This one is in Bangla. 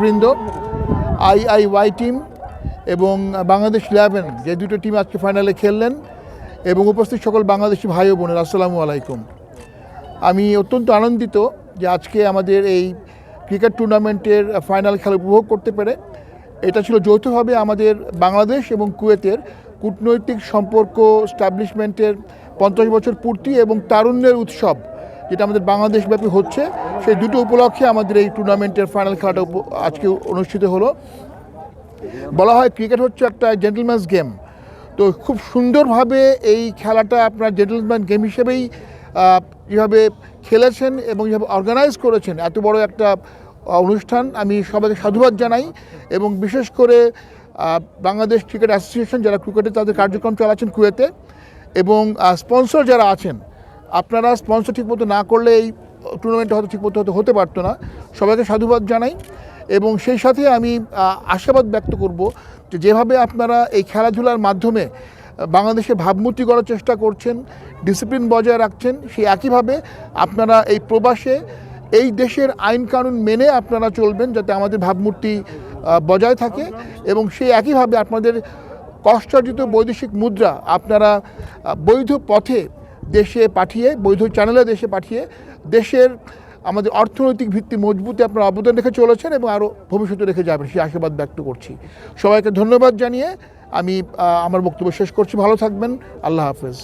বৃন্দ আইআইওয়াই টিম এবং বাংলাদেশ 11 যে দুটো টিম আজকে ফাইনালে খেললেন এবং উপস্থিত সকল বাংলাদেশি ভাই ও বোনের আসসালামু আলাইকুম। আমি অত্যন্ত আনন্দিত যে আজকে আমাদের এই ক্রিকেট টুর্নামেন্টের ফাইনাল খেলা উপভোগ করতে পেরে। এটা ছিল যৌথভাবে আমাদের বাংলাদেশ এবং কুয়েতের কূটনৈতিক সম্পর্ক স্টাবলিশমেন্টের 50 বছর পূর্তি এবং তারুণ্যের উৎসব, যেটা আমাদের বাংলাদেশব্যাপী হচ্ছে, সেই দুটো উপলক্ষে আমাদের এই টুর্নামেন্টের ফাইনাল খেলাটা আজকে অনুষ্ঠিত হলো। বলা হয় ক্রিকেট হচ্ছে একটা জেন্টলম্যানস গেম, তো খুব সুন্দরভাবে এই খেলাটা আপনার জেন্টলম্যান গেম হিসেবেই যেভাবে খেলেছেন এবং যেভাবে অর্গানাইজ করেছেন এত বড় একটা অনুষ্ঠান, আমি সবাইকে সাধুবাদ জানাই। এবং বিশেষ করে বাংলাদেশ ক্রিকেট অ্যাসোসিয়েশন যারা ক্রিকেটে তাদের কার্যক্রম চালাচ্ছেন কুয়েতে, এবং স্পন্সর যারা আছেন, আপনারা স্পন্সর ঠিকমতো না করলে এই টুর্নামেন্টটা হয়তো ঠিকমতো হতে পারতো না। সবাইকে সাধুবাদ জানাই এবং সেই সাথে আমি আশাবাদ ব্যক্ত করব যে যেভাবে আপনারা এই খেলাধুলার মাধ্যমে বাংলাদেশে ভাবমূর্তি করার চেষ্টা করছেন, ডিসিপ্লিন বজায় রাখছেন, সেই একইভাবে আপনারা এই প্রবাসে এই দেশের আইন কানুন মেনে আপনারা চলবেন, যাতে আমাদের ভাবমূর্তি বজায় থাকে। এবং সেই একইভাবে আপনাদের কষ্টার্জিত বৈদেশিক মুদ্রা আপনারা বৈধ পথে দেশে পাঠিয়ে, বৈধ চ্যানেলে দেশে পাঠিয়ে দেশের আমাদের অর্থনৈতিক ভিত্তি মজবুতে আপনারা অবদান রেখে চলেছেন এবং আরও ভবিষ্যতে রেখে যাবেন, সেই আশীর্বাদ ব্যক্ত করছি। সবাইকে ধন্যবাদ জানিয়ে আমি আমার বক্তব্য শেষ করছি। ভালো থাকবেন। আল্লাহ হাফেজ।